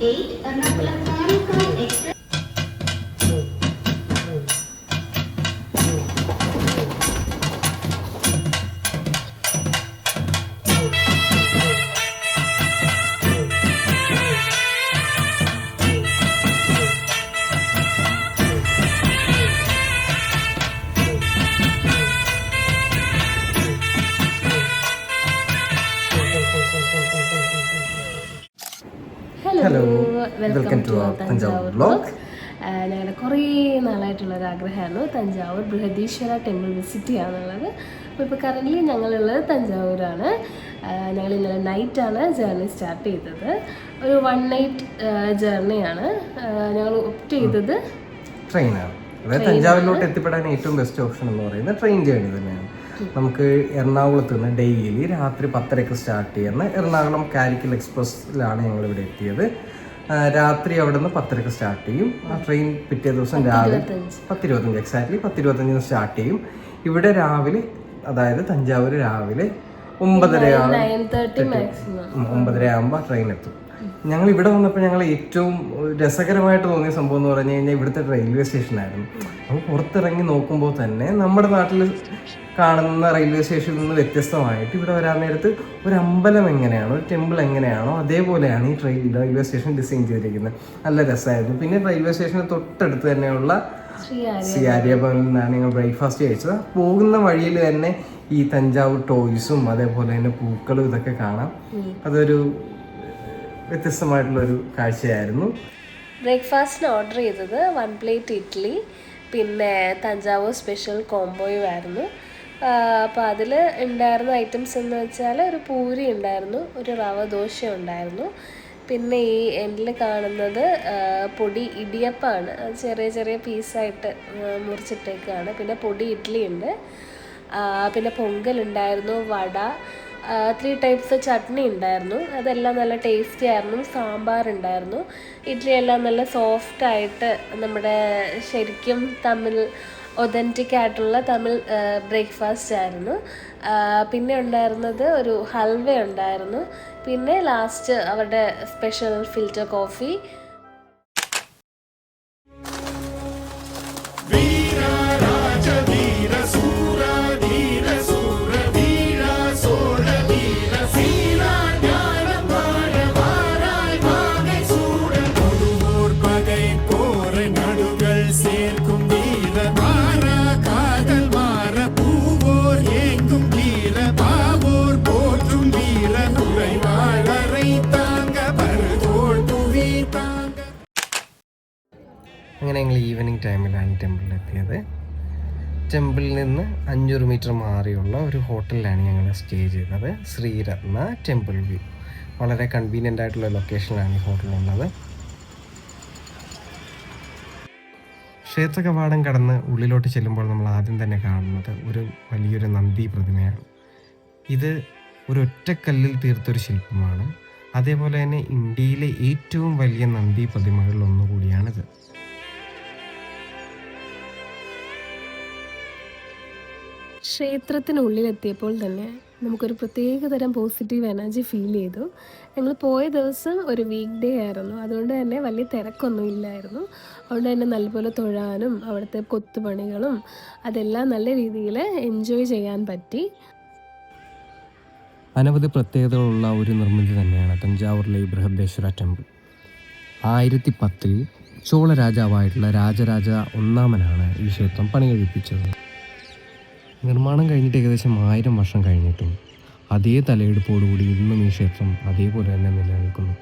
8 Ernakulam Kalikat Express. Hello welcome to Thanjavur vlog. ഞങ്ങളുടെ കുറേ നാളായിട്ടുള്ളൊരു ആഗ്രഹമായിരുന്നു തഞ്ചാവൂർ ബൃഹദീശ്വര ടെമ്പിൾ വിസിറ്റ് ചെയ്യാന്നുള്ളത്. അപ്പോൾ ഇപ്പോൾ കറൻ്റ്ലി ഞങ്ങളുള്ളത് തഞ്ചാവൂരാണ്. ഞങ്ങൾ ഇന്നലെ നൈറ്റാണ് ജേർണി സ്റ്റാർട്ട് ചെയ്തത്. ഒരു 1 night ജേർണിയാണ്. ഞങ്ങൾ ഓപ്റ്റ് ചെയ്തത് ട്രെയിനാണ്. അതായത് തഞ്ചാവൂരിലോട്ട് എത്തിപ്പെടാൻ ഏറ്റവും ബെസ്റ്റ് ഓപ്ഷൻ എന്ന് പറയുന്നത് ട്രെയിൻ ജേർണി തന്നെയാണ്. നമുക്ക് എറണാകുളത്ത് നിന്ന് ഡെയിലി രാത്രി 10:30 സ്റ്റാർട്ട് ചെയ്യുന്ന എറണാകുളം കാരിക്കൽ എക്സ്പ്രസ്സിലാണ് ഞങ്ങൾ ഇവിടെ എത്തിയത്. രാത്രി അവിടെ നിന്ന് 10:30 സ്റ്റാർട്ട് ചെയ്യും. ആ ട്രെയിൻ പിറ്റേ ദിവസം രാവിലെ 10:25 എക്സാക്ട്ലി 10:25 സ്റ്റാർട്ട് ചെയ്യും. ഇവിടെ രാവിലെ, അതായത് തഞ്ചാവൂർ രാവിലെ 9:30 ആകുമ്പോൾ ട്രെയിൻ എത്തും. ഞങ്ങൾ ഇവിടെ വന്നപ്പോൾ ഞങ്ങൾ ഏറ്റവും രസകരമായിട്ട് തോന്നിയ സംഭവം എന്ന് പറഞ്ഞു കഴിഞ്ഞാൽ ഇവിടുത്തെ റെയിൽവേ സ്റ്റേഷനായിരുന്നു. അപ്പോൾ പുറത്തിറങ്ങി നോക്കുമ്പോൾ തന്നെ നമ്മുടെ നാട്ടിൽ കാണുന്ന റെയിൽവേ സ്റ്റേഷനിൽ നിന്ന് വ്യത്യസ്തമായിട്ട് ഇവിടെ വരാൻ നേരത്ത് ഒരു അമ്പലം എങ്ങനെയാണോ, ഒരു ടെമ്പിൾ എങ്ങനെയാണോ അതേപോലെയാണ് ഈ റെയിൽവേ സ്റ്റേഷൻ ഡിസൈൻ ചെയ്തിരിക്കുന്നത്. നല്ല രസമായിരുന്നു. പിന്നെ റെയിൽവേ സ്റ്റേഷന് തൊട്ടടുത്ത് തന്നെയുള്ള ശ്രീ ആര്യഭവനിൽ നിന്നാണ് ഞങ്ങൾ ബ്രേക്ക്ഫാസ്റ്റ് കഴിച്ചത്. പോകുന്ന വഴിയിൽ തന്നെ ഈ തഞ്ചാവൂർ ടോയ്സും അതേപോലെ തന്നെ പൂക്കളും ഇതൊക്കെ കാണാം. അതൊരു വ്യത്യസ്തമായിട്ടുള്ളൊരു കാഴ്ചയായിരുന്നു. ബ്രേക്ക്ഫാസ്റ്റിന് ഓർഡർ ചെയ്തത് 1 plate ഇഡ്ഡലി, പിന്നെ തഞ്ചാവൂർ സ്പെഷ്യൽ കോംബോയും ആയിരുന്നു. അപ്പോൾ അതിൽ ഉണ്ടായിരുന്ന ഐറ്റംസ് എന്ന് വെച്ചാൽ ഒരു പൂരി ഉണ്ടായിരുന്നു, ഒരു റവ ദോശ ഉണ്ടായിരുന്നു, പിന്നെ ഈ എൻഡിൽ കാണുന്നത് പൊടി ഇടിയപ്പമാണ്. അത് ചെറിയ ചെറിയ പീസായിട്ട് മുറിച്ചിട്ടേക്കാണ്. പിന്നെ പൊടി ഇഡ്ഡലി ഉണ്ട്, പിന്നെ പൊങ്കൽ ഉണ്ടായിരുന്നു, വട, 3 types ചട്നി ഉണ്ടായിരുന്നു. അതെല്ലാം നല്ല ടേസ്റ്റി ആയിരുന്നു. സാമ്പാർ ഉണ്ടായിരുന്നു. ഇഡ്ഡലി എല്ലാം നല്ല സോഫ്റ്റായിട്ട് നമ്മുടെ ശരിക്കും തമിഴ് ഒതൻറ്റിക് ആയിട്ടുള്ള തമിഴ് ബ്രേക്ക്ഫാസ്റ്റ് ആയിരുന്നു. പിന്നെ ഉണ്ടായിരുന്നത് ഒരു ഹൽവ ഉണ്ടായിരുന്നു. പിന്നെ ലാസ്റ്റ് അവരുടെ സ്പെഷ്യൽ ഫിൽറ്റർ കോഫി. അങ്ങനെ ഞങ്ങൾ ഈവനിങ് ടൈമിലാണ് ടെമ്പിളിലെത്തിയത്. ടെമ്പിളിൽ നിന്ന് 500 മീറ്റർ മാറിയുള്ള ഒരു ഹോട്ടലിലാണ് ഞങ്ങൾ സ്റ്റേ ചെയ്തത്. ശ്രീരത്ന ടെമ്പിൾ വ്യൂ. വളരെ കൺവീനിയൻ്റ് ആയിട്ടുള്ള ലൊക്കേഷനിലാണ് ഈ ഹോട്ടലുള്ളത്. ക്ഷേത്ര കവാടം കടന്ന് ഉള്ളിലോട്ട് ചെല്ലുമ്പോൾ നമ്മൾ ആദ്യം തന്നെ കാണുന്നത് ഒരു വലിയൊരു നന്ദി പ്രതിമയാണ്. ഇത് ഒരു ഒറ്റക്കല്ലിൽ തീർത്തൊരു ശില്പമാണ്. അതേപോലെ തന്നെ ഇന്ത്യയിലെ ഏറ്റവും വലിയ നന്ദി പ്രതിമകളിൽ ഒന്നുകൂടിയാണിത്. ക്ഷേത്രത്തിനുള്ളിലെത്തിയപ്പോൾ തന്നെ നമുക്കൊരു പ്രത്യേക തരം പോസിറ്റീവ് എനർജി ഫീൽ ചെയ്തു. ഞങ്ങൾ പോയ ദിവസം ഒരു വീക്ക് ഡേ ആയിരുന്നു. അതുകൊണ്ട് തന്നെ വലിയ തിരക്കൊന്നും ഇല്ലായിരുന്നു. അതുകൊണ്ട് തന്നെ നല്ലപോലെ തൊഴാനും അവിടുത്തെ കൊത്തുപണികളും അതെല്ലാം നല്ല രീതിയിൽ എൻജോയ് ചെയ്യാൻ പറ്റി. അനവധി പ്രത്യേകതകളുള്ള ഒരു നിർമ്മിതി തന്നെയാണ് തഞ്ചാവൂരിലെ ഈ ബൃഹദേശ്വര ടെമ്പിൾ. 1010 ചോള രാജാവായിട്ടുള്ള രാജരാജ 1 ഈ ക്ഷേത്രം പണി കഴിപ്പിച്ചത്. നിർമ്മാണം കഴിഞ്ഞിട്ട് ഏകദേശം 1000 വർഷം കഴിഞ്ഞിട്ടും അതേ തലയെടുപ്പോടുകൂടി ഇന്നും ഈ ക്ഷേത്രം അതേപോലെ തന്നെ നിലനിൽക്കുന്നു.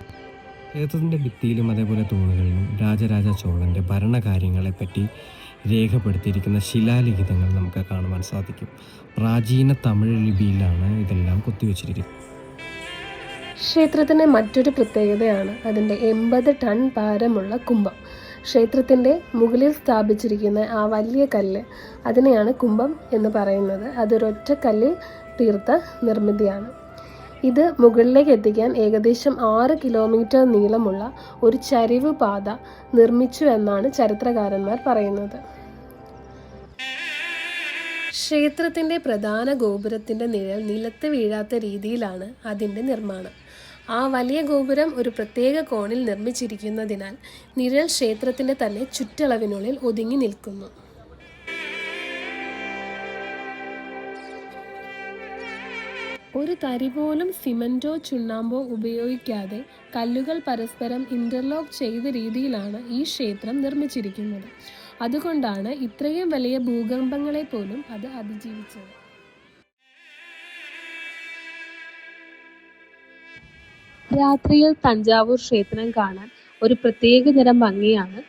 ക്ഷേത്രത്തിൻ്റെ ഭിത്തിയിലും അതേപോലെ തൂണുകളിലും രാജരാജ ചോളൻ്റെ ഭരണകാര്യങ്ങളെപ്പറ്റി രേഖപ്പെടുത്തിയിരിക്കുന്ന ശിലാലിഖിതങ്ങൾ നമുക്ക് കാണുവാൻ സാധിക്കും. പ്രാചീന തമിഴ് ലിപിയിലാണ് ഇതെല്ലാം കൊത്തിവെച്ചിരിക്കുന്നത്. ക്ഷേത്രത്തിൻ്റെ മറ്റൊരു പ്രത്യേകതയാണ് അതിൻ്റെ 80 ടൺ ഭാരമുള്ള കുംഭം. ക്ഷേത്രത്തിൻ്റെ മുകളിൽ സ്ഥാപിച്ചിരിക്കുന്ന ആ വലിയ കല്ല്, അതിനെയാണ് കുംഭം എന്ന് പറയുന്നത്. അതൊരൊറ്റ കല്ലിൽ തീർത്ത നിർമ്മിതിയാണ്. ഇത് മുകളിലേക്ക് എത്തിക്കാൻ ഏകദേശം 6 കിലോമീറ്റർ നീളമുള്ള ഒരു ചരിവ് പാത നിർമ്മിച്ചു എന്നാണ് ചരിത്രകാരന്മാർ പറയുന്നത്. ക്ഷേത്രത്തിൻ്റെ പ്രധാന ഗോപുരത്തിൻ്റെ നിഴൽ നിലത്ത് വീഴാത്ത രീതിയിലാണ് അതിൻ്റെ നിർമ്മാണം. ആ വലിയ ഗോപുരം ഒരു പ്രത്യേക കോണിൽ നിർമ്മിച്ചിരിക്കുന്നതിനാൽ നിഴൽ ക്ഷേത്രത്തിൻ്റെ തന്നെ ചുറ്റളവിനുള്ളിൽ ഒതുങ്ങി നിൽക്കുന്നു. ഒരു തരി പോലും സിമൻറ്റോ ചുണ്ണാമ്പോ ഉപയോഗിക്കാതെ കല്ലുകൾ പരസ്പരം ഇൻ്റർലോക്ക് ചെയ്ത രീതിയിലാണ് ഈ ക്ഷേത്രം നിർമ്മിച്ചിരിക്കുന്നത്. അതുകൊണ്ടാണ് ഇത്രയും വലിയ ഭൂകമ്പങ്ങളെ പോലും അത് അതിജീവിച്ചത്. രാത്രിയിൽ തഞ്ചാവൂർ ക്ഷേത്രം കാണാൻ ഒരു പ്രത്യേക തരം ഭംഗിയാണ്.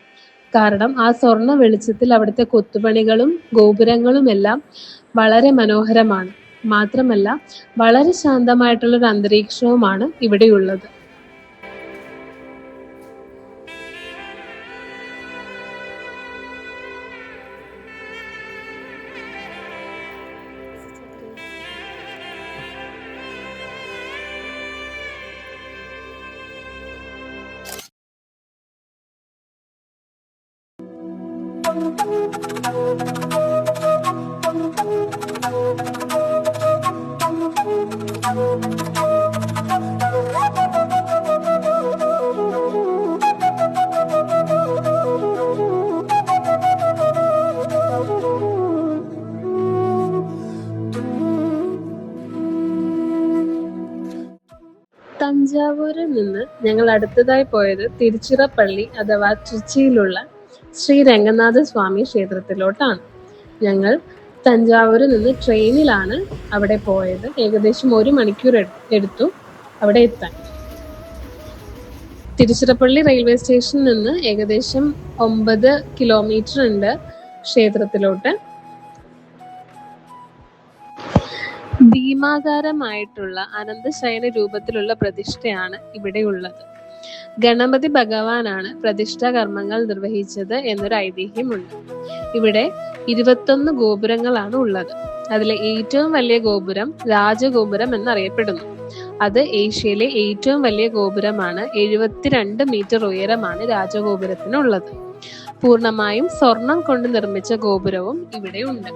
കാരണം ആ സ്വർണ്ണ വെളിച്ചത്തിൽ അവിടുത്തെ കൊത്തുപണികളും ഗോപുരങ്ങളുമെല്ലാം വളരെ മനോഹരമാണ്. മാത്രമല്ല വളരെ ശാന്തമായിട്ടുള്ളൊരു അന്തരീക്ഷവുമാണ് ഇവിടെയുള്ളത്. തഞ്ചാവൂരിൽ നിന്ന് ഞങ്ങൾ അടുത്തതായി പോയത് തിരുച്ചിറപ്പള്ളി അഥവാ ട്രിച്ചിയിലുള്ള ശ്രീ രംഗനാഥ സ്വാമി ക്ഷേത്രത്തിലോട്ടാണ്. ഞങ്ങൾ തഞ്ചാവൂരിൽ നിന്ന് ട്രെയിനിലാണ് അവിടെ പോയത്. ഏകദേശം 1 മണിക്കൂർ എടുത്തു അവിടെ എത്താൻ. തിരുച്ചിറപ്പള്ളി റെയിൽവേ സ്റ്റേഷനിൽ നിന്ന് ഏകദേശം 9 കിലോമീറ്റർ ഉണ്ട് ക്ഷേത്രത്തിലോട്ട്. ഭീമാകാരമായിട്ടുള്ള അനന്തശയന രൂപത്തിലുള്ള പ്രതിഷ്ഠയാണ് ഇവിടെ ഉള്ളത്. ഗണപതി ഭഗവാനാണ് പ്രതിഷ്ഠാ കർമ്മങ്ങൾ നിർവഹിച്ചത് എന്നൊരു ഐതിഹ്യമുണ്ട്. ഇവിടെ 21 ഗോപുരങ്ങളാണ് ഉള്ളത്. അതിലെ ഏറ്റവും വലിയ ഗോപുരം രാജഗോപുരം എന്നറിയപ്പെടുന്നു. അത് ഏഷ്യയിലെ ഏറ്റവും വലിയ ഗോപുരമാണ്. 72 മീറ്റർ ഉയരമാണ് രാജഗോപുരത്തിനുള്ളത്. പൂർണ്ണമായും സ്വർണം കൊണ്ട് നിർമ്മിച്ച ഗോപുരവും ഇവിടെ ഉണ്ട്.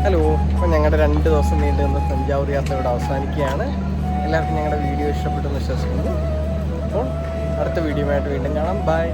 ഹലോ, അപ്പോൾ ഞങ്ങളുടെ 2 ദിവസം നീണ്ടു നിന്ന തഞ്ചാവൂർ യാത്ര ഇവിടെ അവസാനിക്കുകയാണ്. എല്ലാവർക്കും ഞങ്ങളുടെ വീഡിയോ ഇഷ്ടപ്പെട്ടെന്ന് വിശ്വസിക്കുന്നു. അപ്പോൾ അടുത്ത വീഡിയോയുമായിട്ട് വീണ്ടും കാണാം. ബൈ.